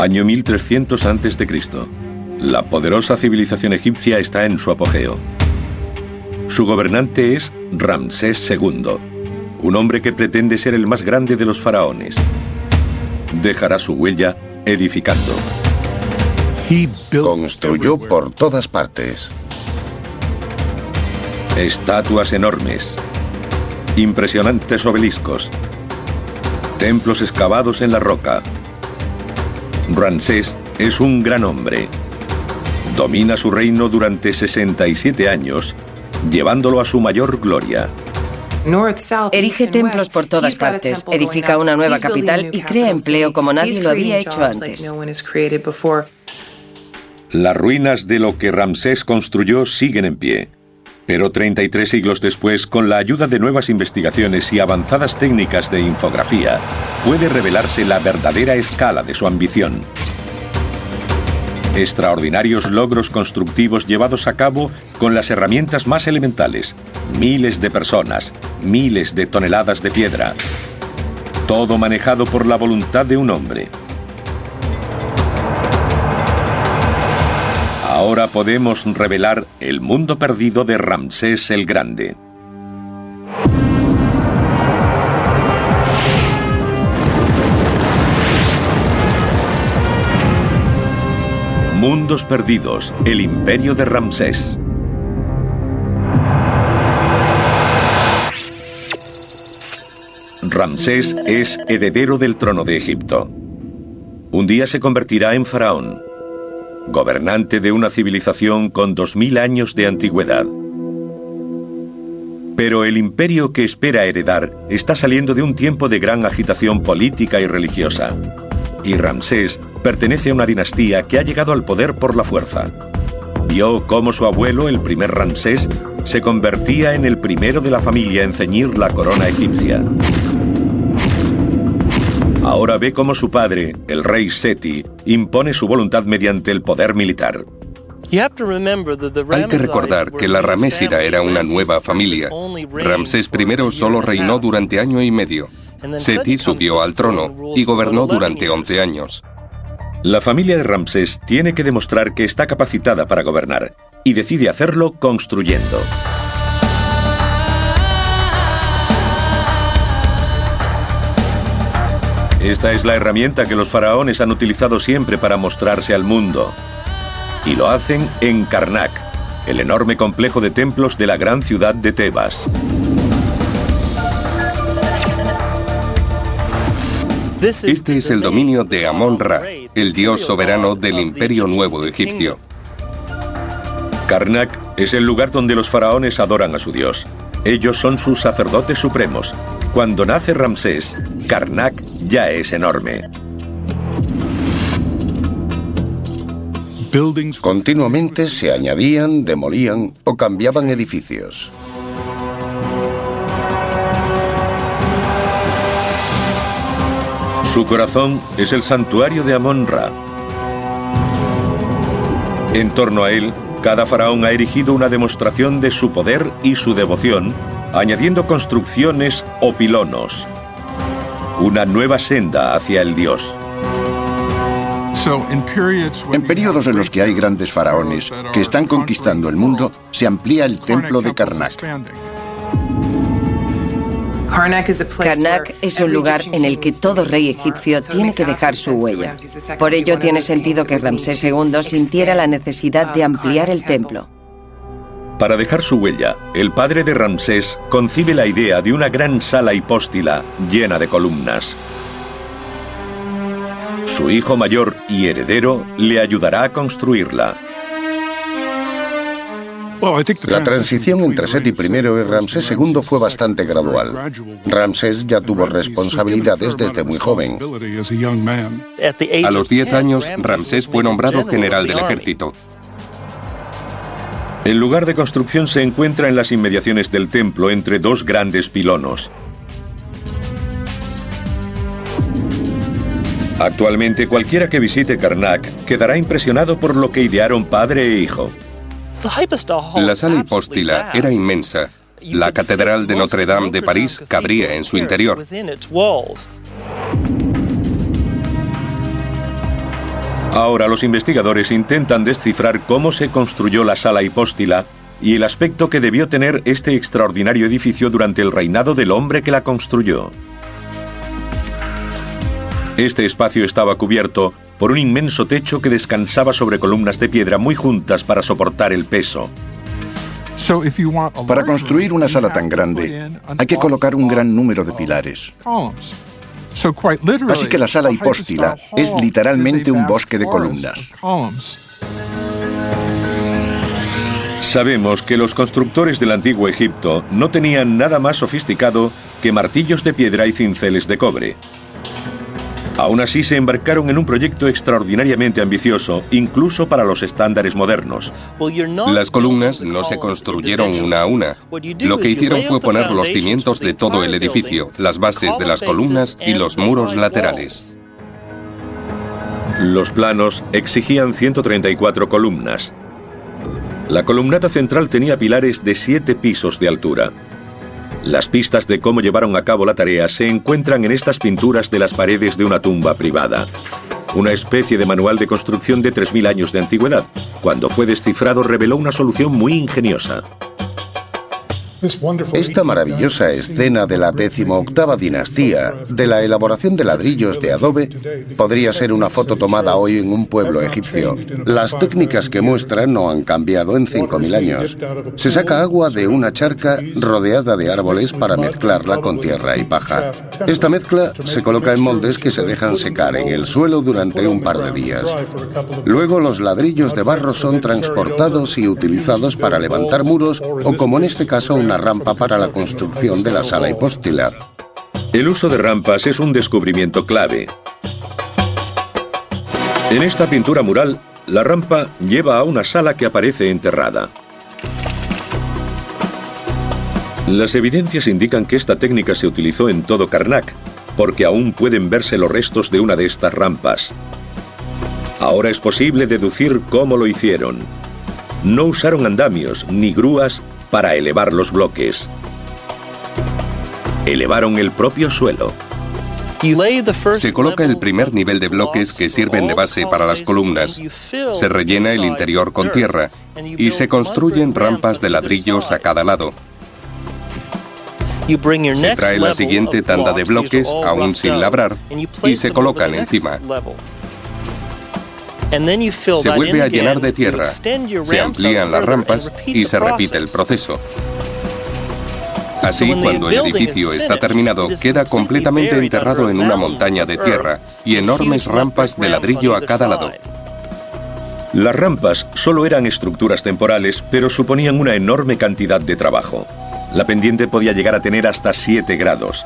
Año 1300 a.C. La poderosa civilización egipcia está en su apogeo. Su gobernante es Ramsés II, un hombre que pretende ser el más grande de los faraones. Dejará su huella edificando. Construyó por todas partes. Estatuas enormes, impresionantes obeliscos, templos excavados en la roca. Ramsés es un gran hombre. Domina su reino durante 67 años, llevándolo a su mayor gloria. Erige templos por todas partes, edifica una nueva capital y crea empleo como nadie lo había hecho antes. Las ruinas de lo que Ramsés construyó siguen en pie. Pero 33 siglos después, con la ayuda de nuevas investigaciones y avanzadas técnicas de infografía, puede revelarse la verdadera escala de su ambición. Extraordinarios logros constructivos llevados a cabo con las herramientas más elementales. Miles de personas, miles de toneladas de piedra. Todo manejado por la voluntad de un hombre. Ahora podemos revelar el mundo perdido de Ramsés el Grande. Mundos perdidos, el imperio de Ramsés. Ramsés es heredero del trono de Egipto. Un día se convertirá en faraón, gobernante de una civilización con 2000 años de antigüedad. Pero el imperio que espera heredar está saliendo de un tiempo de gran agitación política y religiosa. Y Ramsés pertenece a una dinastía que ha llegado al poder por la fuerza. Vio cómo su abuelo, el primer Ramsés, se convertía en el primero de la familia en ceñir la corona egipcia. Ahora ve cómo su padre, el rey Seti, impone su voluntad mediante el poder militar. Hay que recordar que la ramésida era una nueva familia. Ramsés I solo reinó durante año y medio. Seti subió al trono y gobernó durante 11 años. La familia de Ramsés tiene que demostrar que está capacitada para gobernar, y decide hacerlo construyendo. Esta es la herramienta que los faraones han utilizado siempre para mostrarse al mundo. Y lo hacen en Karnak, el enorme complejo de templos de la gran ciudad de Tebas. Este es el dominio de Amón-Ra, el dios soberano del Imperio Nuevo Egipcio. Karnak es el lugar donde los faraones adoran a su dios. Ellos son sus sacerdotes supremos. Cuando nace Ramsés, Karnak ya es enorme. Continuamente se añadían, demolían o cambiaban edificios. Su corazón es el santuario de Amón-Ra. En torno a él, cada faraón ha erigido una demostración de su poder y su devoción, añadiendo construcciones o pilonos. Una nueva senda hacia el dios. En periodos en los que hay grandes faraones que están conquistando el mundo, se amplía el templo de Karnak. Karnak es un lugar en el que todo rey egipcio tiene que dejar su huella. Por ello tiene sentido que Ramsés II sintiera la necesidad de ampliar el templo. Para dejar su huella, el padre de Ramsés concibe la idea de una gran sala hipóstila llena de columnas. Su hijo mayor y heredero le ayudará a construirla. La transición entre Seti I y Ramsés II fue bastante gradual. Ramsés ya tuvo responsabilidades desde muy joven. A los 10 años, Ramsés fue nombrado general del ejército. El lugar de construcción se encuentra en las inmediaciones del templo entre dos grandes pilonos. Actualmente cualquiera que visite Karnak quedará impresionado por lo que idearon padre e hijo. La sala hipóstila era inmensa. La Catedral de Notre Dame de París cabría en su interior. Ahora los investigadores intentan descifrar cómo se construyó la sala hipóstila y el aspecto que debió tener este extraordinario edificio durante el reinado del hombre que la construyó. Este espacio estaba cubierto por un inmenso techo que descansaba sobre columnas de piedra muy juntas para soportar el peso. Para construir una sala tan grande, hay que colocar un gran número de pilares. Así que la sala hipóstila es literalmente un bosque de columnas. Sabemos que los constructores del antiguo Egipto no tenían nada más sofisticado que martillos de piedra y cinceles de cobre. Aún así se embarcaron en un proyecto extraordinariamente ambicioso, incluso para los estándares modernos. Las columnas no se construyeron una a una. Lo que hicieron fue poner los cimientos de todo el edificio, las bases de las columnas y los muros laterales. Los planos exigían 134 columnas. La columnata central tenía pilares de 7 pisos de altura. Las pistas de cómo llevaron a cabo la tarea se encuentran en estas pinturas de las paredes de una tumba privada. Una especie de manual de construcción de 3000 años de antigüedad. Cuando fue descifrado reveló una solución muy ingeniosa. Esta maravillosa escena de la 18ª dinastía de la elaboración de ladrillos de adobe podría ser una foto tomada hoy en un pueblo egipcio. Las técnicas que muestran no han cambiado en 5000 años. Se saca agua de una charca rodeada de árboles para mezclarla con tierra y paja. Esta mezcla se coloca en moldes que se dejan secar en el suelo durante un par de días. Luego los ladrillos de barro son transportados y utilizados para levantar muros o, como en este caso, una rampa para la construcción de la sala hipóstila. El uso de rampas es un descubrimiento clave. En esta pintura mural, la rampa lleva a una sala que aparece enterrada. Las evidencias indican que esta técnica se utilizó en todo Karnak, porque aún pueden verse los restos de una de estas rampas. Ahora es posible deducir cómo lo hicieron. No usaron andamios ni grúas para elevar los bloques. Elevaron el propio suelo. Se coloca el primer nivel de bloques que sirven de base para las columnas. Se rellena el interior con tierra y se construyen rampas de ladrillos a cada lado. Se trae la siguiente tanda de bloques, aún sin labrar, y se colocan encima. Se vuelve a llenar de tierra, se amplían las rampas y se repite el proceso. Así, cuando el edificio está terminado, queda completamente enterrado en una montaña de tierra y enormes rampas de ladrillo a cada lado. Las rampas solo eran estructuras temporales, pero suponían una enorme cantidad de trabajo. La pendiente podía llegar a tener hasta 7 grados.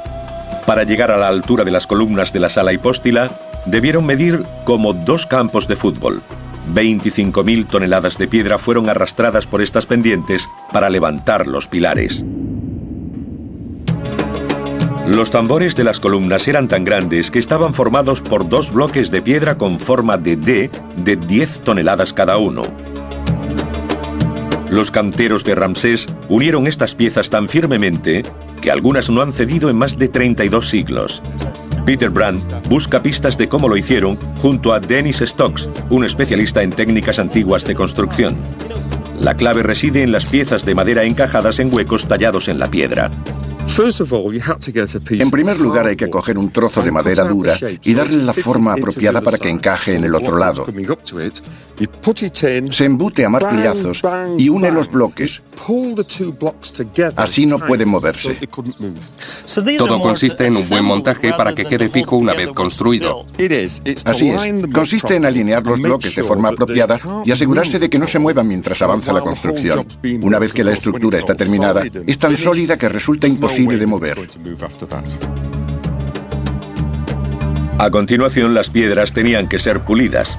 Para llegar a la altura de las columnas de la sala hipóstila, debieron medir como 2 campos de fútbol. 25.000 toneladas de piedra fueron arrastradas por estas pendientes para levantar los pilares. Los tambores de las columnas eran tan grandes que estaban formados por 2 bloques de piedra con forma de D de 10 toneladas cada uno. Los canteros de Ramsés unieron estas piezas tan firmemente que algunas no han cedido en más de 32 siglos. Peter Brand busca pistas de cómo lo hicieron junto a Dennis Stokes, un especialista en técnicas antiguas de construcción. La clave reside en las piezas de madera encajadas en huecos tallados en la piedra. En primer lugar, hay que coger un trozo de madera dura y darle la forma apropiada para que encaje en el otro lado. Se embute a martillazos y une los bloques. Así no pueden moverse. Todo consiste en un buen montaje para que quede fijo una vez construido. Así es. Consiste en alinear los bloques de forma apropiada y asegurarse de que no se muevan mientras avanza la construcción. Una vez que la estructura está terminada, es tan sólida que resulta imposible de mover. A continuación, las piedras tenían que ser pulidas.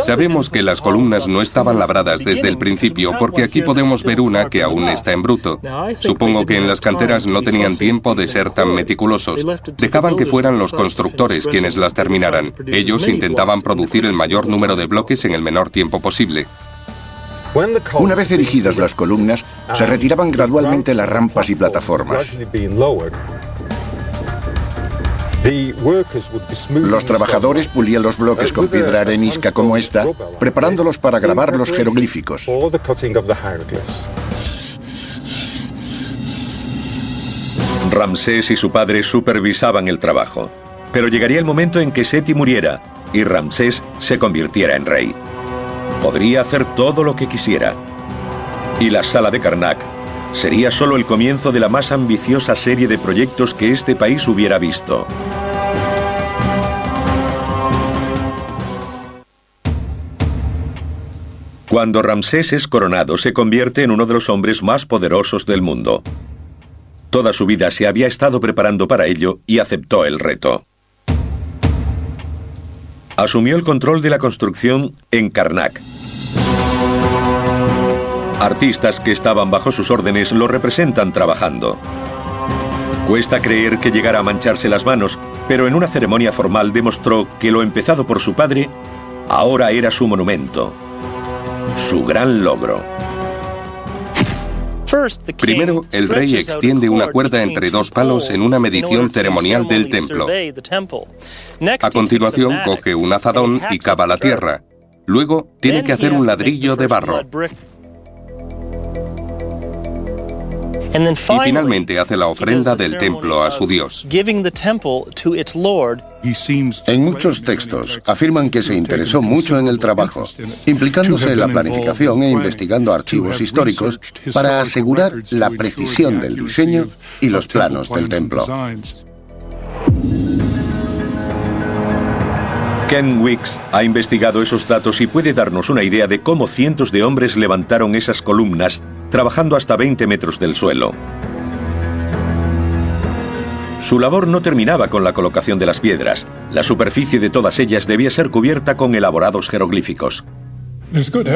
Sabemos que las columnas no estaban labradas desde el principio porque aquí podemos ver una que aún está en bruto. Supongo que en las canteras no tenían tiempo de ser tan meticulosos. Dejaban que fueran los constructores quienes las terminaran. Ellos intentaban producir el mayor número de bloques en el menor tiempo posible. Una vez erigidas las columnas, se retiraban gradualmente las rampas y plataformas. Los trabajadores pulían los bloques con piedra arenisca como esta, preparándolos para grabar los jeroglíficos. Ramsés y su padre supervisaban el trabajo, pero llegaría el momento en que Seti muriera y Ramsés se convirtiera en rey. Podría hacer todo lo que quisiera. Y la sala de Karnak sería solo el comienzo de la más ambiciosa serie de proyectos que este país hubiera visto. Cuando Ramsés es coronado, se convierte en uno de los hombres más poderosos del mundo. Toda su vida se había estado preparando para ello y aceptó el reto. Asumió el control de la construcción en Karnak. Artistas que estaban bajo sus órdenes lo representan trabajando. Cuesta creer que llegara a mancharse las manos, pero en una ceremonia formal demostró que lo empezado por su padre ahora era su monumento, su gran logro. Primero, el rey extiende una cuerda entre dos palos en una medición ceremonial del templo. A continuación, coge un azadón y cava la tierra. Luego, tiene que hacer un ladrillo de barro. Y finalmente hace la ofrenda del templo a su Dios. En muchos textos afirman que se interesó mucho en el trabajo, implicándose en la planificación e investigando archivos históricos para asegurar la precisión del diseño y los planos del templo. Ken Weeks ha investigado esos datos y puede darnos una idea de cómo cientos de hombres levantaron esas columnas trabajando hasta 20 metros del suelo. Su labor no terminaba con la colocación de las piedras. La superficie de todas ellas debía ser cubierta con elaborados jeroglíficos.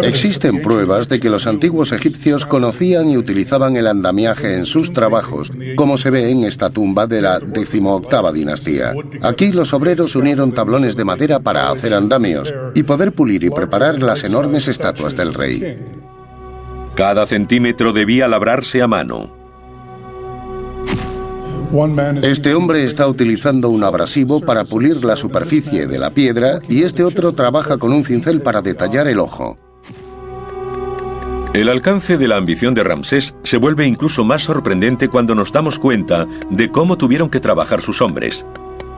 Existen pruebas de que los antiguos egipcios conocían y utilizaban el andamiaje en sus trabajos, como se ve en esta tumba de la 18ª dinastía. Aquí los obreros unieron tablones de madera para hacer andamios y poder pulir y preparar las enormes estatuas del rey. Cada centímetro debía labrarse a mano. Este hombre está utilizando un abrasivo para pulir la superficie de la piedra y este otro trabaja con un cincel para detallar el ojo. El alcance de la ambición de Ramsés se vuelve incluso más sorprendente cuando nos damos cuenta de cómo tuvieron que trabajar sus hombres.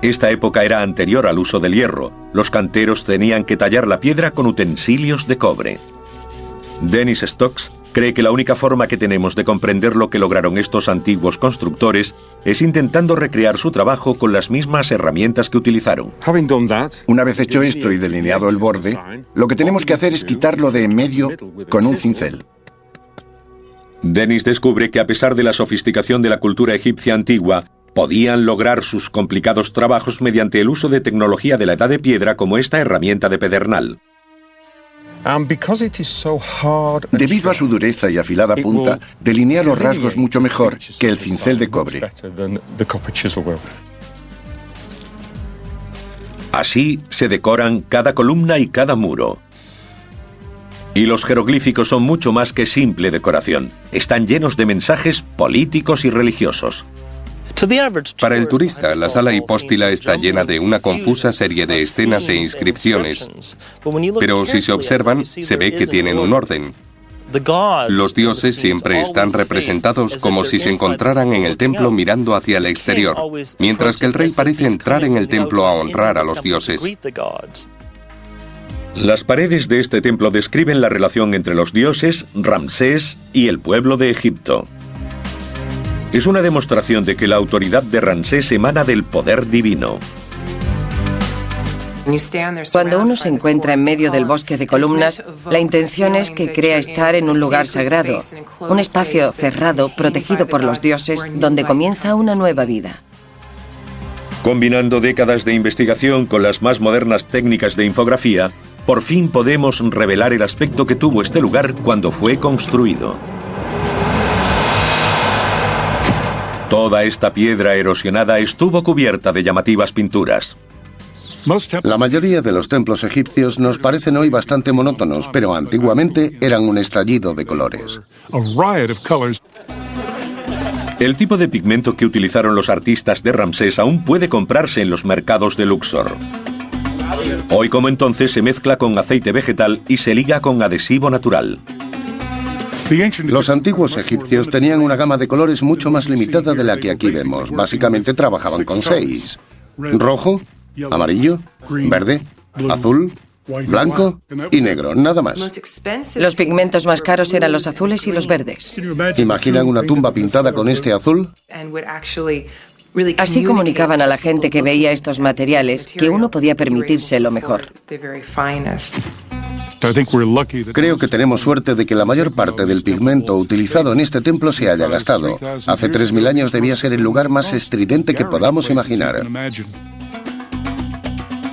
Esta época era anterior al uso del hierro. Los canteros tenían que tallar la piedra con utensilios de cobre. Dennis Stokes cree que la única forma que tenemos de comprender lo que lograron estos antiguos constructores es intentando recrear su trabajo con las mismas herramientas que utilizaron. Una vez hecho esto y delineado el borde, lo que tenemos que hacer es quitarlo de en medio con un cincel. Dennis descubre que a pesar de la sofisticación de la cultura egipcia antigua, podían lograr sus complicados trabajos mediante el uso de tecnología de la Edad de Piedra como esta herramienta de pedernal. Debido a su dureza y afilada punta, delinea los rasgos mucho mejor que el cincel de cobre. Así se decoran cada columna y cada muro. Y los jeroglíficos son mucho más que simple decoración. Están llenos de mensajes políticos y religiosos. Para el turista, la sala hipóstila está llena de una confusa serie de escenas e inscripciones. Pero si se observan, se ve que tienen un orden. Los dioses siempre están representados como si se encontraran en el templo mirando hacia el exterior, mientras que el rey parece entrar en el templo a honrar a los dioses. Las paredes de este templo describen la relación entre los dioses, Ramsés y el pueblo de Egipto. Es una demostración de que la autoridad de Ramsés emana del poder divino. Cuando uno se encuentra en medio del bosque de columnas, la intención es que crea estar en un lugar sagrado, un espacio cerrado, protegido por los dioses, donde comienza una nueva vida. Combinando décadas de investigación con las más modernas técnicas de infografía, por fin podemos revelar el aspecto que tuvo este lugar cuando fue construido. Toda esta piedra erosionada estuvo cubierta de llamativas pinturas. La mayoría de los templos egipcios nos parecen hoy bastante monótonos, pero antiguamente eran un estallido de colores. El tipo de pigmento que utilizaron los artistas de Ramsés aún puede comprarse en los mercados de Luxor. Hoy como entonces se mezcla con aceite vegetal y se liga con adhesivo natural. Los antiguos egipcios tenían una gama de colores mucho más limitada de la que aquí vemos. Básicamente trabajaban con 6. Rojo, amarillo, verde, azul, blanco y negro, nada más. Los pigmentos más caros eran los azules y los verdes. ¿Imaginan una tumba pintada con este azul? Así comunicaban a la gente que veía estos materiales que uno podía permitirse lo mejor. Creo que tenemos suerte de que la mayor parte del pigmento utilizado en este templo se haya gastado. Hace 3000 años debía ser el lugar más estridente que podamos imaginar.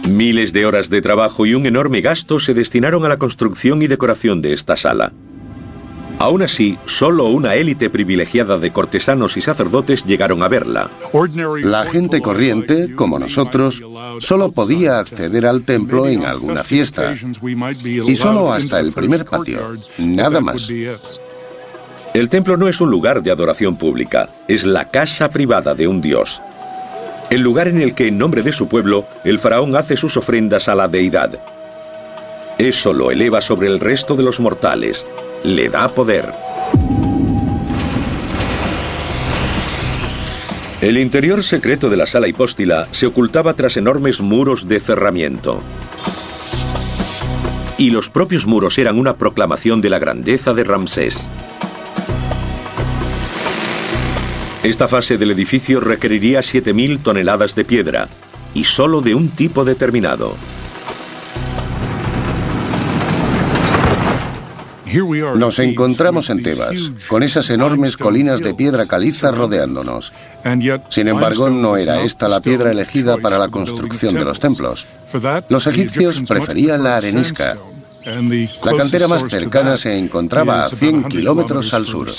Miles de horas de trabajo y un enorme gasto se destinaron a la construcción y decoración de esta sala. Aún así, solo una élite privilegiada de cortesanos y sacerdotes llegaron a verla. La gente corriente, como nosotros, solo podía acceder al templo en alguna fiesta. Y solo hasta el primer patio, nada más. El templo no es un lugar de adoración pública, es la casa privada de un dios. El lugar en el que, en nombre de su pueblo, el faraón hace sus ofrendas a la deidad. Eso lo eleva sobre el resto de los mortales, le da poder. El interior secreto de la sala hipóstila se ocultaba tras enormes muros de cerramiento. Y los propios muros eran una proclamación de la grandeza de Ramsés. Esta fase del edificio requeriría 7000 toneladas de piedra, y solo de un tipo determinado. Nos encontramos en Tebas, con esas enormes colinas de piedra caliza rodeándonos. Sin embargo, no era esta la piedra elegida para la construcción de los templos. Los egipcios preferían la arenisca. La cantera más cercana se encontraba a 100 kilómetros al sur.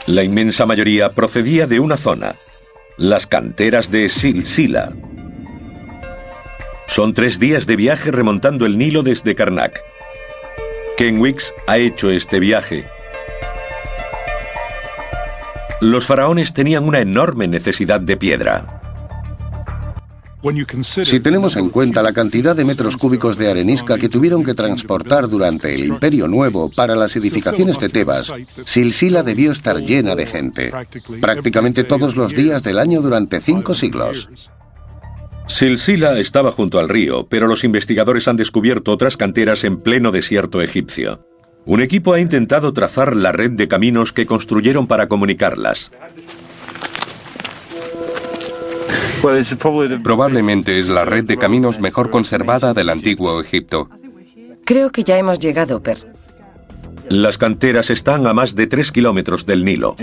La inmensa mayoría procedía de una zona, las canteras de Silsila. Son 3 días de viaje remontando el Nilo desde Karnak. Ken Weeks ha hecho este viaje. Los faraones tenían una enorme necesidad de piedra. Si tenemos en cuenta la cantidad de metros cúbicos de arenisca que tuvieron que transportar durante el Imperio Nuevo para las edificaciones de Tebas, Silsila debió estar llena de gente, prácticamente todos los días del año durante 5 siglos. Silsila estaba junto al río, pero los investigadores han descubierto otras canteras en pleno desierto egipcio. Un equipo ha intentado trazar la red de caminos que construyeron para comunicarlas. Probablemente es la red de caminos mejor conservada del antiguo Egipto. Creo que ya hemos llegado, Per. Las canteras están a más de 3 kilómetros del Nilo.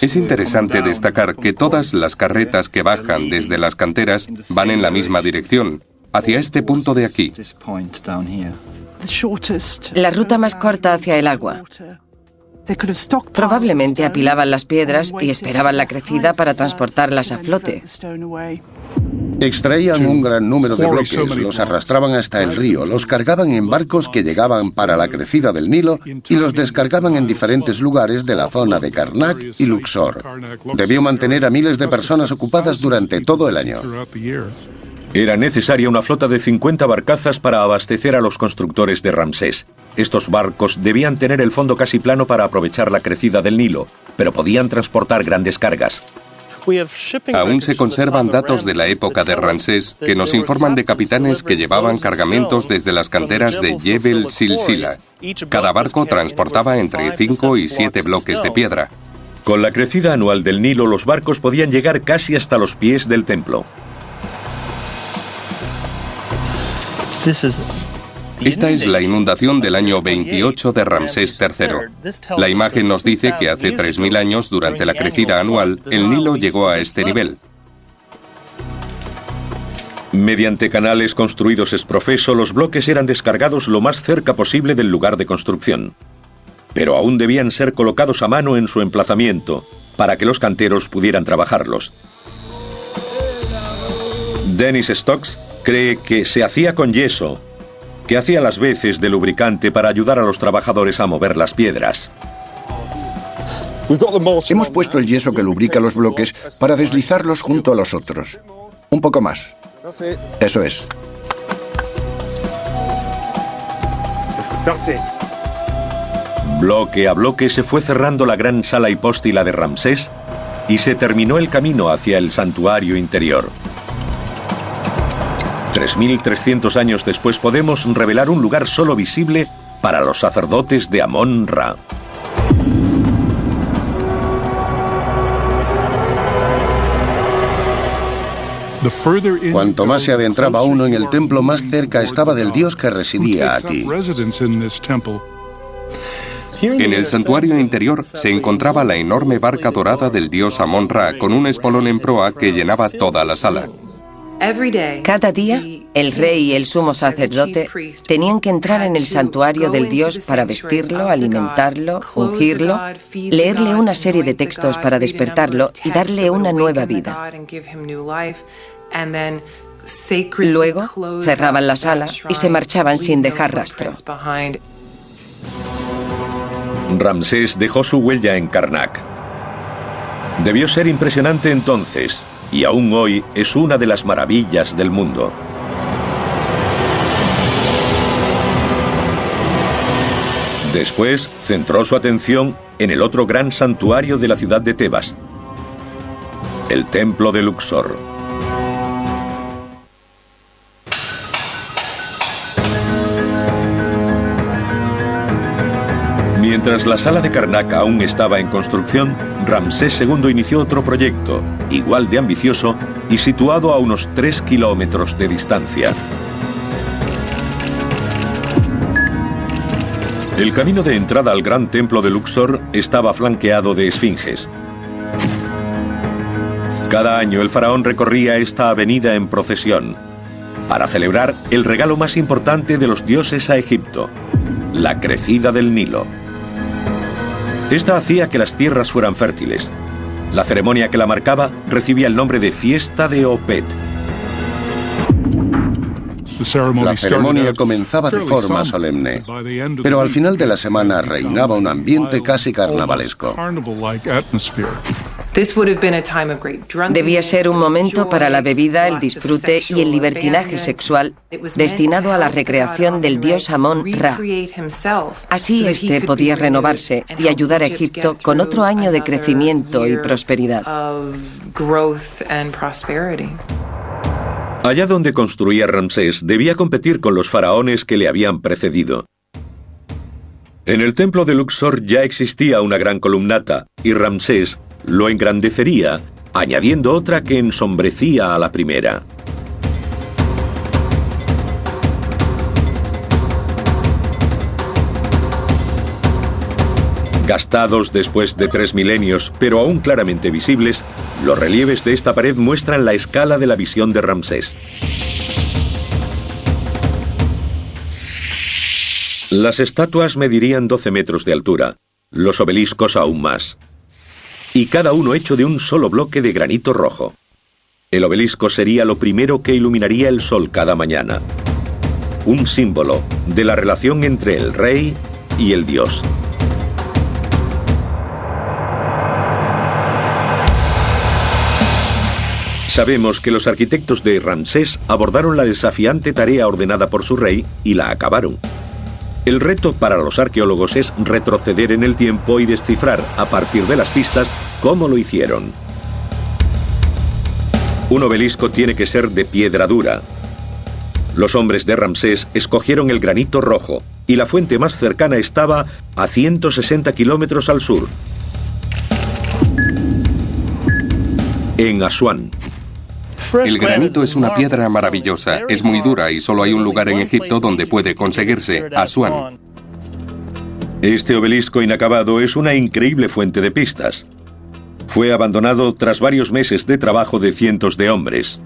Es interesante destacar que todas las carretas que bajan desde las canteras van en la misma dirección, hacia este punto de aquí. La ruta más corta hacia el agua. Probablemente apilaban las piedras y esperaban la crecida para transportarlas a flote. Extraían un gran número de bloques, los arrastraban hasta el río, los cargaban en barcos que llegaban para la crecida del Nilo y los descargaban en diferentes lugares de la zona de Karnak y Luxor. Debió mantener a miles de personas ocupadas durante todo el año. Era necesaria una flota de 50 barcazas para abastecer a los constructores de Ramsés. Estos barcos debían tener el fondo casi plano para aprovechar la crecida del Nilo, pero podían transportar grandes cargas. Aún se conservan datos de la época de Ramsés que nos informan de capitanes que llevaban cargamentos desde las canteras de Jebel Silsila. Cada barco transportaba entre 5 y 7 bloques de piedra. Con la crecida anual del Nilo, los barcos podían llegar casi hasta los pies del templo. Esta es la inundación del año 28 de Ramsés III. La imagen nos dice que hace 3000 años, durante la crecida anual, el Nilo llegó a este nivel. Mediante canales construidos ex profeso, los bloques eran descargados lo más cerca posible del lugar de construcción. Pero aún debían ser colocados a mano en su emplazamiento, para que los canteros pudieran trabajarlos. Dennis Stokes cree que se hacía con yeso, que hacía las veces de lubricante para ayudar a los trabajadores a mover las piedras. Hemos puesto el yeso que lubrica los bloques para deslizarlos junto a los otros. Un poco más. Eso es. Bloque a bloque se fue cerrando la gran sala hipóstila de Ramsés y se terminó el camino hacia el santuario interior. 3.300 años después podemos revelar un lugar solo visible para los sacerdotes de Amón-Ra. Cuanto más se adentraba uno en el templo, más cerca estaba del Dios que residía aquí. En el santuario interior se encontraba la enorme barca dorada del dios Amón-Ra con un espolón en proa que llenaba toda la sala. Cada día, el rey y el sumo sacerdote tenían que entrar en el santuario del dios para vestirlo, alimentarlo, ungirlo, leerle una serie de textos para despertarlo y darle una nueva vida. Luego, cerraban la sala y se marchaban sin dejar rastro. Ramsés dejó su huella en Karnak. Debió ser impresionante entonces, y aún hoy es una de las maravillas del mundo. Después centró su atención en el otro gran santuario de la ciudad de Tebas, el templo de Luxor. Mientras la sala de Karnak aún estaba en construcción, Ramsés II inició otro proyecto, igual de ambicioso y situado a unos 3 kilómetros de distancia. El camino de entrada al gran templo de Luxor estaba flanqueado de esfinges. Cada año el faraón recorría esta avenida en procesión para celebrar el regalo más importante de los dioses a Egipto, la crecida del Nilo. Esta hacía que las tierras fueran fértiles. La ceremonia que la marcaba recibía el nombre de Fiesta de Opet. La ceremonia comenzaba de forma solemne, pero al final de la semana reinaba un ambiente casi carnavalesco. Debía ser un momento para la bebida, el disfrute y el libertinaje sexual destinado a la recreación del dios Amón-Ra. Así éste podía renovarse y ayudar a Egipto con otro año de crecimiento y prosperidad. Allá donde construía Ramsés debía competir con los faraones que le habían precedido. En el templo de Luxor ya existía una gran columnata y Ramsés lo engrandecería, añadiendo otra que ensombrecía a la primera. Gastados después de 3 milenios, pero aún claramente visibles, los relieves de esta pared muestran la escala de la visión de Ramsés. Las estatuas medirían 12 metros de altura, los obeliscos aún más, y cada uno hecho de un solo bloque de granito rojo. El obelisco sería lo primero que iluminaría el sol cada mañana, un símbolo de la relación entre el rey y el dios. Sabemos que los arquitectos de Ramsés abordaron la desafiante tarea ordenada por su rey y la acabaron. El reto para los arqueólogos es retroceder en el tiempo y descifrar, a partir de las pistas, cómo lo hicieron. Un obelisco tiene que ser de piedra dura. Los hombres de Ramsés escogieron el granito rojo y la fuente más cercana estaba a 160 kilómetros al sur, en Asuán. El granito es una piedra maravillosa, es muy dura y solo hay un lugar en Egipto donde puede conseguirse, Asuán. Este obelisco inacabado es una increíble fuente de pistas. Fue abandonado tras varios meses de trabajo de cientos de hombres.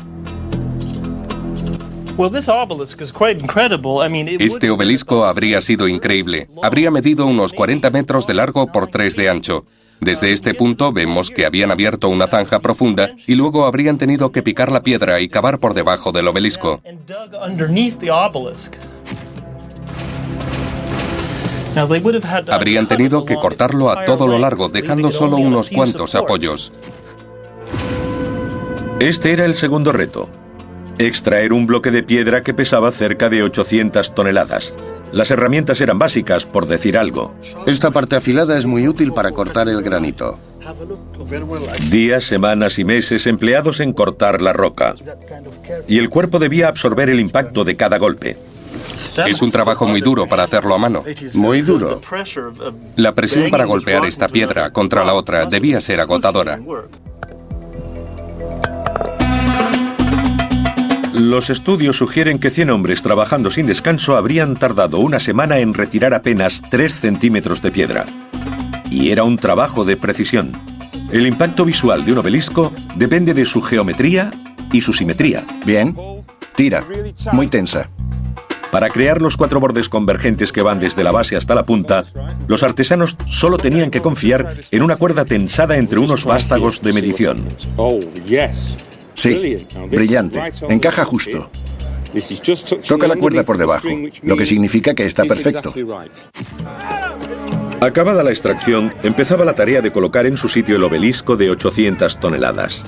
Este obelisco habría sido increíble. Habría medido unos 40 metros de largo por 3 de ancho. Desde este punto vemos que habían abierto una zanja profunda y luego habrían tenido que picar la piedra y cavar por debajo del obelisco. Habrían tenido que cortarlo a todo lo largo, dejando solo unos cuantos apoyos. Este era el segundo reto: extraer un bloque de piedra que pesaba cerca de 800 toneladas. Las herramientas eran básicas, por decir algo. Esta parte afilada es muy útil para cortar el granito. Días, semanas y meses empleados en cortar la roca. Y el cuerpo debía absorber el impacto de cada golpe. Es un trabajo muy duro para hacerlo a mano. Muy duro. La presión para golpear esta piedra contra la otra debía ser agotadora. Los estudios sugieren que 100 hombres trabajando sin descanso habrían tardado una semana en retirar apenas 3 centímetros de piedra. Y era un trabajo de precisión. El impacto visual de un obelisco depende de su geometría y su simetría. Bien. Tira. Muy tensa. Para crear los 4 bordes convergentes que van desde la base hasta la punta, los artesanos solo tenían que confiar en una cuerda tensada entre unos vástagos de medición. Sí, brillante. Encaja justo. Toca la cuerda por debajo, lo que significa que está perfecto. Acabada la extracción, empezaba la tarea de colocar en su sitio el obelisco de 800 toneladas.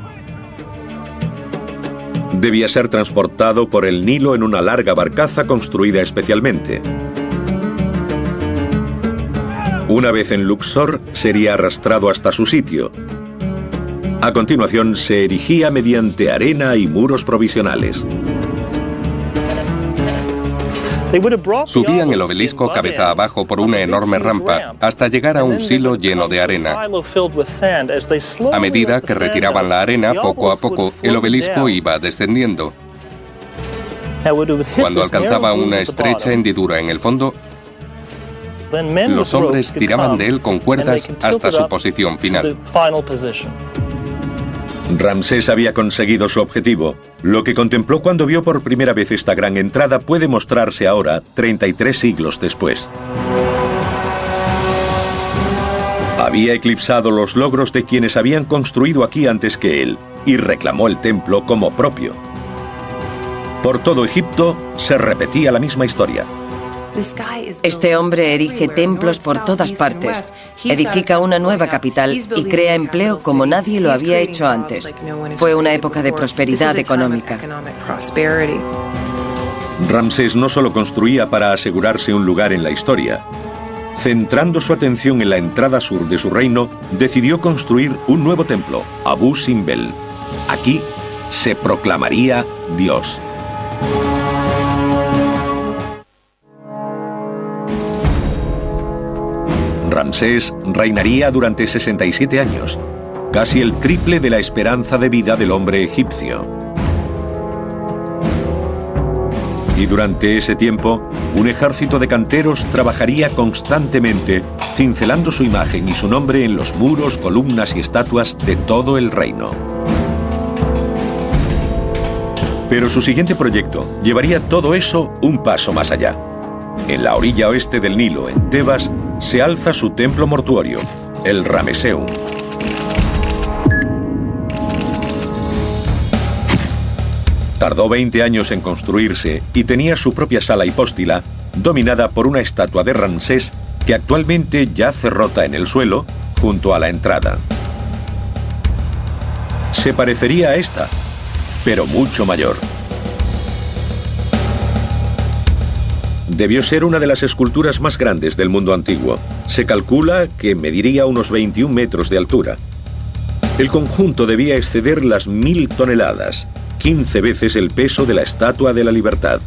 Debía ser transportado por el Nilo en una larga barcaza construida especialmente. Una vez en Luxor, sería arrastrado hasta su sitio. A continuación, se erigía mediante arena y muros provisionales. Subían el obelisco cabeza abajo por una enorme rampa hasta llegar a un silo lleno de arena. A medida que retiraban la arena, poco a poco, el obelisco iba descendiendo. Cuando alcanzaba una estrecha hendidura en el fondo, los hombres tiraban de él con cuerdas hasta su posición final. Ramsés había conseguido su objetivo. Lo que contempló cuando vio por primera vez esta gran entrada puede mostrarse ahora, 33 siglos después. Había eclipsado los logros de quienes habían construido aquí antes que él y reclamó el templo como propio. Por todo Egipto se repetía la misma historia. Este hombre erige templos por todas partes, edifica una nueva capital y crea empleo como nadie lo había hecho antes. Fue una época de prosperidad económica. Ramsés no solo construía para asegurarse un lugar en la historia. Centrando su atención en la entrada sur de su reino, decidió construir un nuevo templo, Abu Simbel. Aquí se proclamaría Dios. Ramsés reinaría durante 67 años, casi el triple de la esperanza de vida del hombre egipcio. Y durante ese tiempo, un ejército de canteros trabajaría constantemente, cincelando su imagen y su nombre en los muros, columnas y estatuas de todo el reino. Pero su siguiente proyecto llevaría todo eso un paso más allá. En la orilla oeste del Nilo, en Tebas, se alza su templo mortuorio, el Ramesseum. Tardó 20 años en construirse y tenía su propia sala hipóstila, dominada por una estatua de Ramsés que actualmente yace rota en el suelo junto a la entrada. Se parecería a esta, pero mucho mayor. Debió ser una de las esculturas más grandes del mundo antiguo. Se calcula que mediría unos 21 metros de altura. El conjunto debía exceder las 1000 toneladas, 15 veces el peso de la Estatua de la Libertad.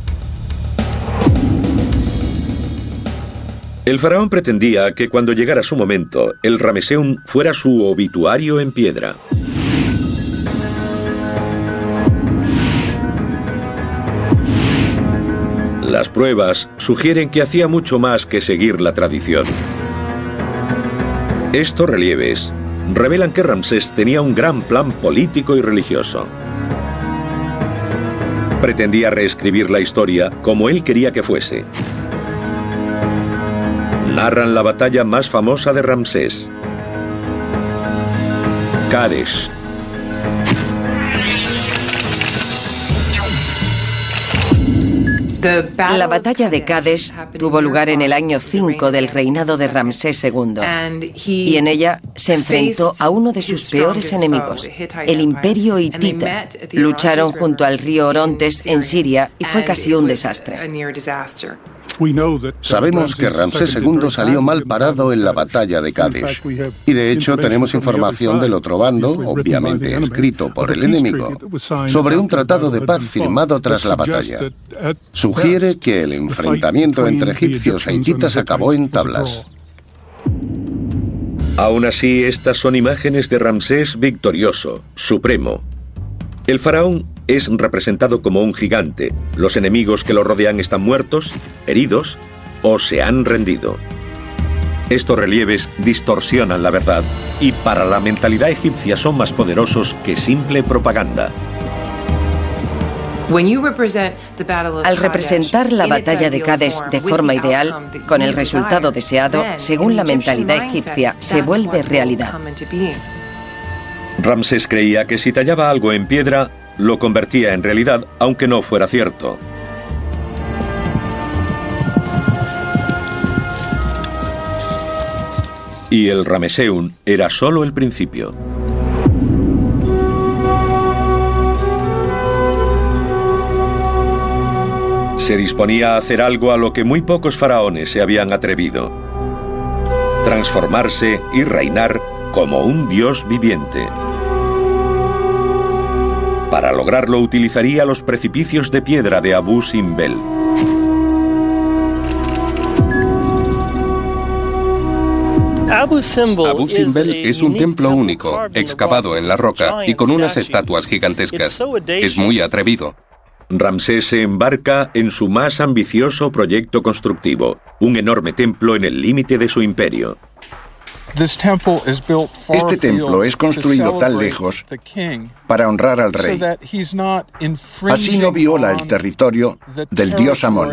El faraón pretendía que cuando llegara su momento, el Ramesseum fuera su obituario en piedra. Las pruebas sugieren que hacía mucho más que seguir la tradición. Estos relieves revelan que Ramsés tenía un gran plan político y religioso. Pretendía reescribir la historia como él quería que fuese. Narran la batalla más famosa de Ramsés, Kadesh. La batalla de Kadesh tuvo lugar en el año 5 del reinado de Ramsés II, y en ella se enfrentó a uno de sus peores enemigos, el imperio hitita. Lucharon junto al río Orontes en Siria y fue casi un desastre. Sabemos que Ramsés II salió mal parado en la batalla de Kadesh. Y de hecho tenemos información del otro bando, obviamente escrito por el enemigo, sobre un tratado de paz firmado tras la batalla. Sugiere que el enfrentamiento entre egipcios e hititas acabó en tablas. Aún así, estas son imágenes de Ramsés victorioso, supremo. El faraón es representado como un gigante. Los enemigos que lo rodean están muertos, heridos o se han rendido. Estos relieves distorsionan la verdad y para la mentalidad egipcia son más poderosos que simple propaganda. Al representar la batalla de Kadesh de forma ideal, con el resultado deseado, según la mentalidad egipcia, se vuelve realidad. Ramsés creía que si tallaba algo en piedra, lo convertía en realidad, aunque no fuera cierto. Y el Ramesseum era solo el principio. Se disponía a hacer algo a lo que muy pocos faraones se habían atrevido: transformarse y reinar como un dios viviente. Para lograrlo utilizaría los precipicios de piedra de Abu Simbel. Abu Simbel es un templo único, excavado en la roca y con unas estatuas gigantescas. Es muy atrevido. Ramsés se embarca en su más ambicioso proyecto constructivo, un enorme templo en el límite de su imperio. Este templo es construido tan lejos para honrar al rey. Así no viola el territorio del dios Amón.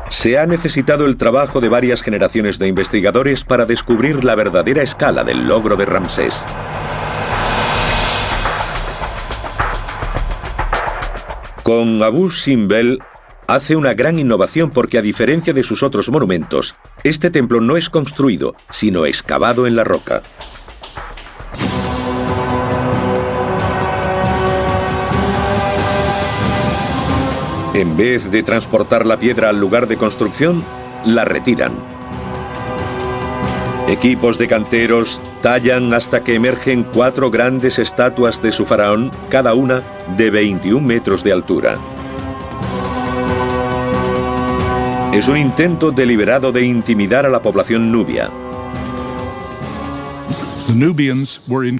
Se ha necesitado el trabajo de varias generaciones de investigadores para descubrir la verdadera escala del logro de Ramsés. Con Abu Simbel hace una gran innovación porque, a diferencia de sus otros monumentos, este templo no es construido, sino excavado en la roca. En vez de transportar la piedra al lugar de construcción, la retiran. Equipos de canteros tallan hasta que emergen 4 grandes estatuas de su faraón, cada una de 21 metros de altura. Es un intento deliberado de intimidar a la población nubia.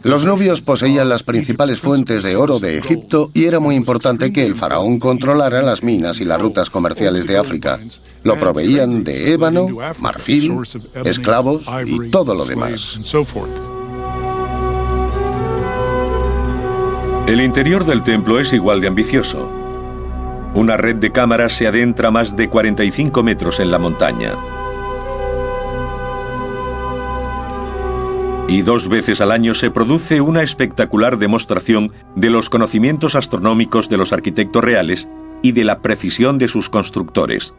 Los nubios poseían las principales fuentes de oro de Egipto y era muy importante que el faraón controlara las minas y las rutas comerciales de África. Lo proveían de ébano, marfil, esclavos y todo lo demás. El interior del templo es igual de ambicioso. Una red de cámaras se adentra más de 45 metros en la montaña. Y 2 veces al año se produce una espectacular demostración de los conocimientos astronómicos de los arquitectos reales y de la precisión de sus constructores.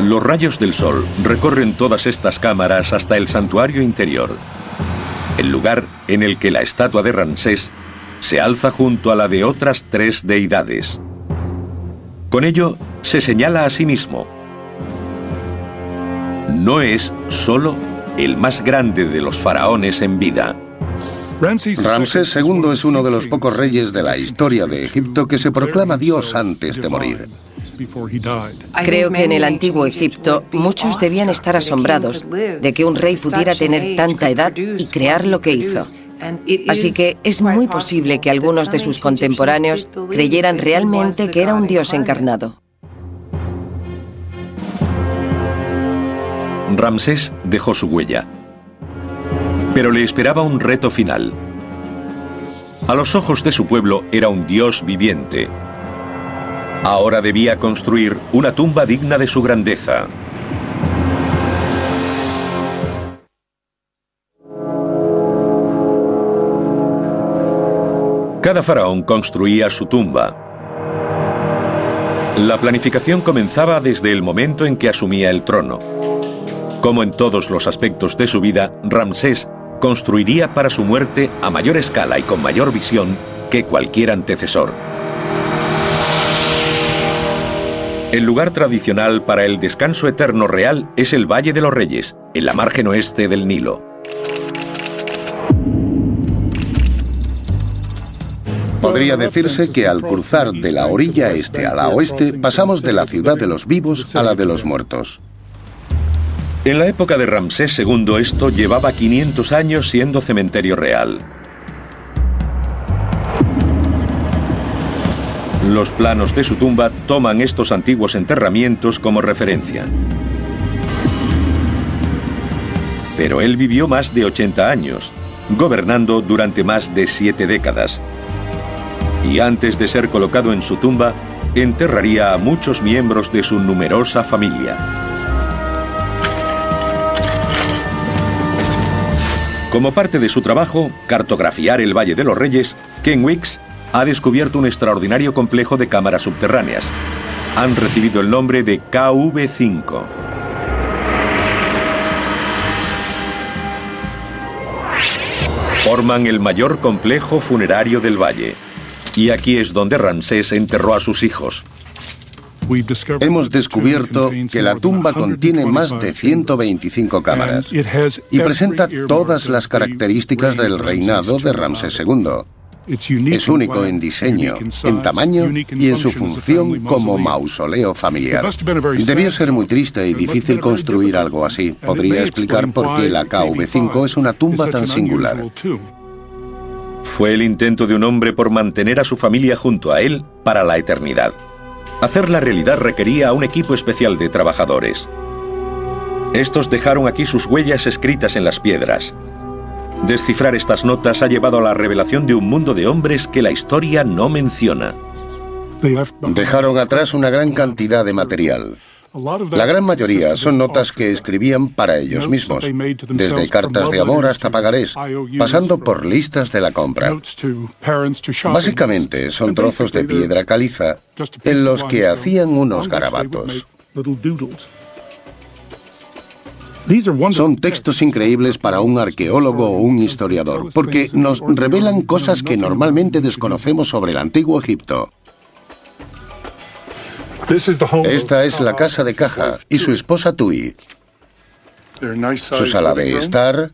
Los rayos del sol recorren todas estas cámaras hasta el santuario interior, el lugar en el que la estatua de Ramsés se alza junto a la de otras 3 deidades. Con ello, se señala a sí mismo: no es solo el más grande de los faraones en vida. Ramsés II es uno de los pocos reyes de la historia de Egipto que se proclama Dios antes de morir. Creo que en el antiguo Egipto muchos debían estar asombrados de que un rey pudiera tener tanta edad y crear lo que hizo. Así que es muy posible que algunos de sus contemporáneos creyeran realmente que era un dios encarnado. Ramsés dejó su huella, pero le esperaba un reto final. A los ojos de su pueblo era un dios viviente. Ahora debía construir una tumba digna de su grandeza. Cada faraón construía su tumba. La planificación comenzaba desde el momento en que asumía el trono. Como en todos los aspectos de su vida, Ramsés construiría para su muerte a mayor escala y con mayor visión que cualquier antecesor. El lugar tradicional para el descanso eterno real es el Valle de los Reyes, en la margen oeste del Nilo. Podría decirse que al cruzar de la orilla este a la oeste, pasamos de la ciudad de los vivos a la de los muertos. En la época de Ramsés II esto llevaba 500 años siendo cementerio real. Los planos de su tumba toman estos antiguos enterramientos como referencia. Pero él vivió más de 80 años, gobernando durante más de 7 décadas. Y antes de ser colocado en su tumba, enterraría a muchos miembros de su numerosa familia. Como parte de su trabajo, cartografiar el Valle de los Reyes, Ken Weeks ha descubierto un extraordinario complejo de cámaras subterráneas. Han recibido el nombre de KV5. Forman el mayor complejo funerario del valle. Y aquí es donde Ramsés enterró a sus hijos. Hemos descubierto que la tumba contiene más de 125 cámaras y presenta todas las características del reinado de Ramsés II. Es único en diseño, en tamaño y en su función como mausoleo familiar. Debió ser muy triste y difícil construir algo así. Podría explicar por qué la KV5 es una tumba tan singular. Fue el intento de un hombre por mantener a su familia junto a él para la eternidad. Hacerla realidad requería a un equipo especial de trabajadores. Estos dejaron aquí sus huellas escritas en las piedras. Descifrar estas notas ha llevado a la revelación de un mundo de hombres que la historia no menciona. Dejaron atrás una gran cantidad de material. La gran mayoría son notas que escribían para ellos mismos, desde cartas de amor hasta pagarés, pasando por listas de la compra. Básicamente son trozos de piedra caliza en los que hacían unos garabatos. Son textos increíbles para un arqueólogo o un historiador, porque nos revelan cosas que normalmente desconocemos sobre el antiguo Egipto. Esta es la casa de Caja y su esposa Tui, su sala de estar,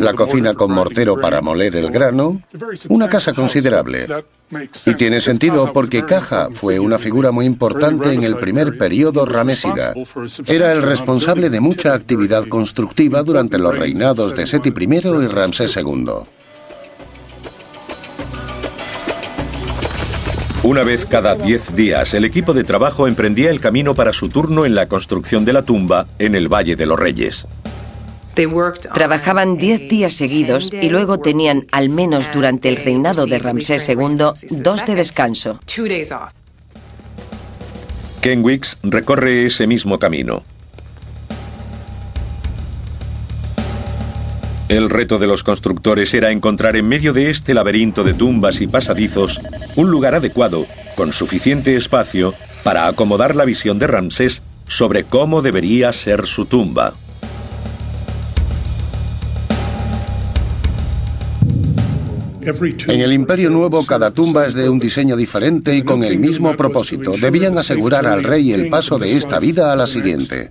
la cocina con mortero para moler el grano, una casa considerable. Y tiene sentido porque Caja fue una figura muy importante en el primer periodo ramésida. Era el responsable de mucha actividad constructiva durante los reinados de Seti I y Ramsés II. Una vez cada 10 días, el equipo de trabajo emprendía el camino para su turno en la construcción de la tumba en el Valle de los Reyes. Trabajaban 10 días seguidos y luego tenían, al menos durante el reinado de Ramsés II, 2 de descanso. Ken Weeks recorre ese mismo camino. El reto de los constructores era encontrar en medio de este laberinto de tumbas y pasadizos un lugar adecuado, con suficiente espacio, para acomodar la visión de Ramsés sobre cómo debería ser su tumba. En el Imperio Nuevo, cada tumba es de un diseño diferente y con el mismo propósito. Debían asegurar al rey el paso de esta vida a la siguiente.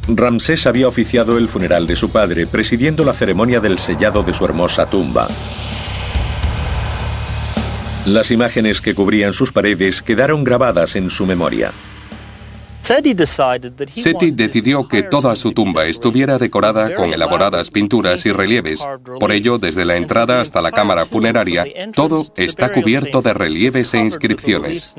Ramsés había oficiado el funeral de su padre, presidiendo la ceremonia del sellado de su hermosa tumba. Las imágenes que cubrían sus paredes quedaron grabadas en su memoria. Seti decidió que toda su tumba estuviera decorada con elaboradas pinturas y relieves. Por ello, desde la entrada hasta la cámara funeraria, todo está cubierto de relieves e inscripciones.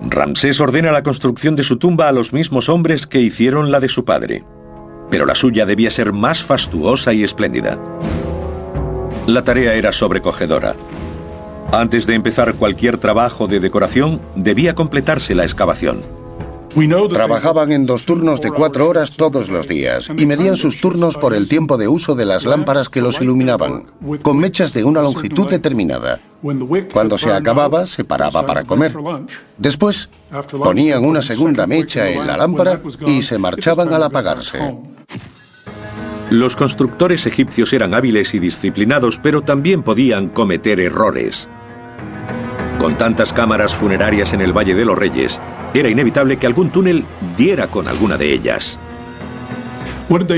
Ramsés ordena la construcción de su tumba a los mismos hombres que hicieron la de su padre. Pero la suya debía ser más fastuosa y espléndida. La tarea era sobrecogedora. Antes de empezar cualquier trabajo de decoración, debía completarse la excavación. Trabajaban en 2 turnos de 4 horas todos los días y medían sus turnos por el tiempo de uso de las lámparas que los iluminaban, con mechas de una longitud determinada. Cuando se acababa, se paraba para comer. Después, ponían una segunda mecha en la lámpara y se marchaban al apagarse. Los constructores egipcios eran hábiles y disciplinados, pero también podían cometer errores. Con tantas cámaras funerarias en el Valle de los Reyes, era inevitable que algún túnel diera con alguna de ellas.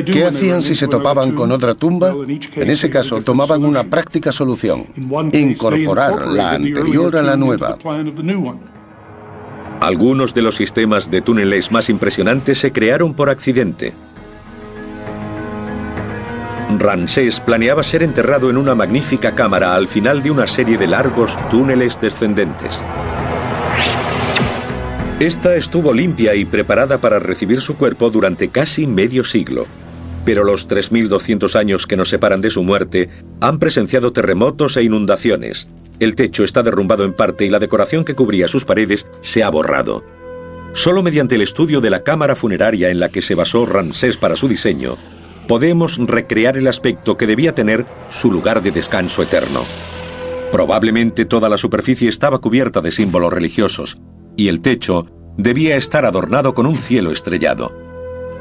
¿Qué hacían si se topaban con otra tumba? En ese caso, tomaban una práctica solución: incorporar la anterior a la nueva. Algunos de los sistemas de túneles más impresionantes se crearon por accidente. Ramsés planeaba ser enterrado en una magnífica cámara al final de una serie de largos túneles descendentes. Esta estuvo limpia y preparada para recibir su cuerpo durante casi medio siglo. Pero los 3.200 años que nos separan de su muerte han presenciado terremotos e inundaciones. El techo está derrumbado en parte y la decoración que cubría sus paredes se ha borrado. Solo mediante el estudio de la cámara funeraria en la que se basó Ramsés para su diseño, podemos recrear el aspecto que debía tener su lugar de descanso eterno. Probablemente toda la superficie estaba cubierta de símbolos religiosos, y el techo debía estar adornado con un cielo estrellado.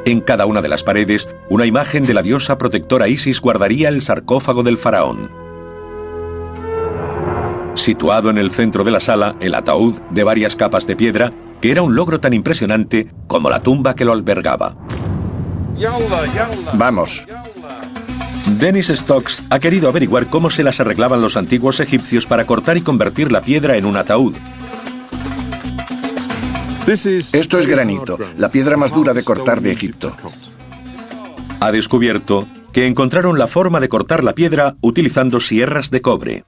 En cada una de las paredes, una imagen de la diosa protectora Isis guardaría el sarcófago del faraón. Situado en el centro de la sala, el ataúd de varias capas de piedra, que era un logro tan impresionante como la tumba que lo albergaba. Vamos. Dennis Stokes ha querido averiguar cómo se las arreglaban los antiguos egipcios para cortar y convertir la piedra en un ataúd. Esto es granito, la piedra más dura de cortar de Egipto. Ha descubierto que encontraron la forma de cortar la piedra utilizando sierras de cobre.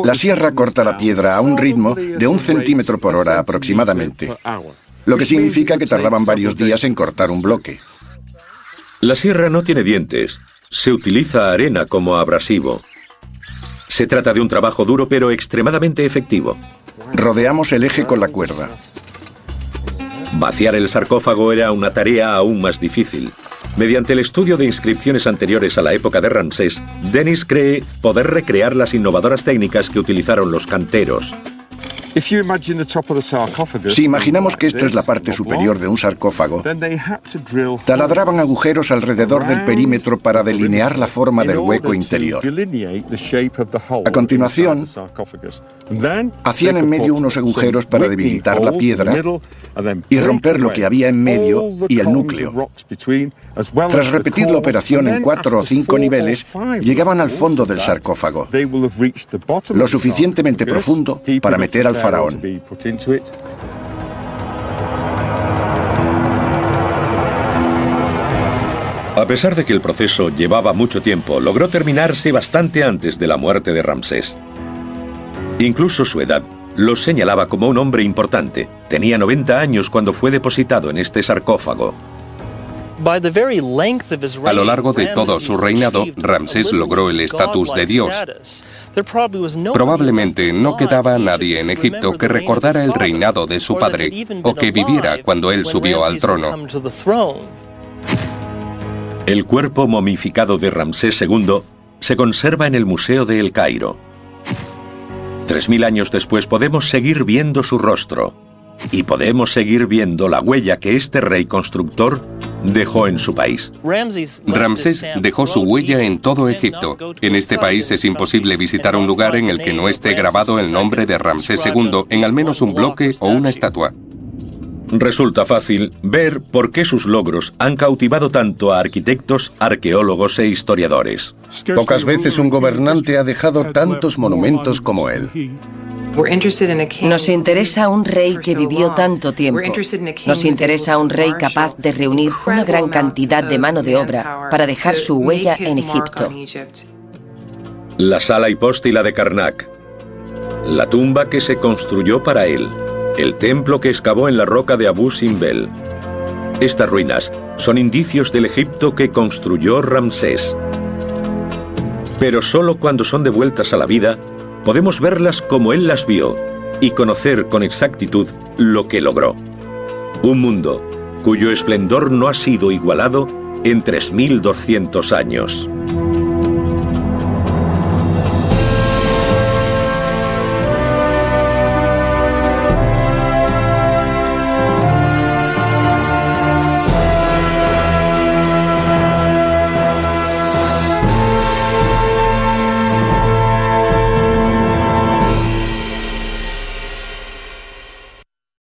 La sierra corta la piedra a un ritmo de 1 centímetro por hora aproximadamente, lo que significa que tardaban varios días en cortar un bloque. La sierra no tiene dientes. Se utiliza arena como abrasivo. Se trata de un trabajo duro pero extremadamente efectivo. Rodeamos el eje con la cuerda. Vaciar el sarcófago era una tarea aún más difícil. Mediante el estudio de inscripciones anteriores a la época de Ramsés, Dennis cree poder recrear las innovadoras técnicas que utilizaron los canteros. Si imaginamos que esto es la parte superior de un sarcófago, taladraban agujeros alrededor del perímetro para delinear la forma del hueco interior. A continuación, hacían en medio unos agujeros para debilitar la piedra y romper lo que había en medio y el núcleo. Tras repetir la operación en 4 o 5 niveles, llegaban al fondo del sarcófago, lo suficientemente profundo para meter al faraón. A pesar de que el proceso llevaba mucho tiempo, logró terminarse bastante antes de la muerte de Ramsés. Incluso su edad lo señalaba como un hombre importante. Tenía 90 años cuando fue depositado en este sarcófago. A lo largo de todo su reinado, Ramsés logró el estatus de Dios. Probablemente no quedaba nadie en Egipto que recordara el reinado de su padre o que viviera cuando él subió al trono. El cuerpo momificado de Ramsés II se conserva en el Museo de El Cairo. 3000 años después podemos seguir viendo su rostro y podemos seguir viendo la huella que este rey constructor dejó en su país. Ramsés dejó su huella en todo Egipto. En este país es imposible visitar un lugar en el que no esté grabado el nombre de Ramsés II en al menos un bloque o una estatua. Resulta fácil ver por qué sus logros han cautivado tanto a arquitectos, arqueólogos e historiadores. Pocas veces un gobernante ha dejado tantos monumentos como él. Nos interesa un rey que vivió tanto tiempo. Nos interesa un rey capaz de reunir una gran cantidad de mano de obra para dejar su huella en Egipto. La sala hipóstila de Karnak, la tumba que se construyó para él, el templo que excavó en la roca de Abu Simbel. Estas ruinas son indicios del Egipto que construyó Ramsés. Pero solo cuando son devueltas a la vida, podemos verlas como él las vio y conocer con exactitud lo que logró. Un mundo cuyo esplendor no ha sido igualado en 3200 años.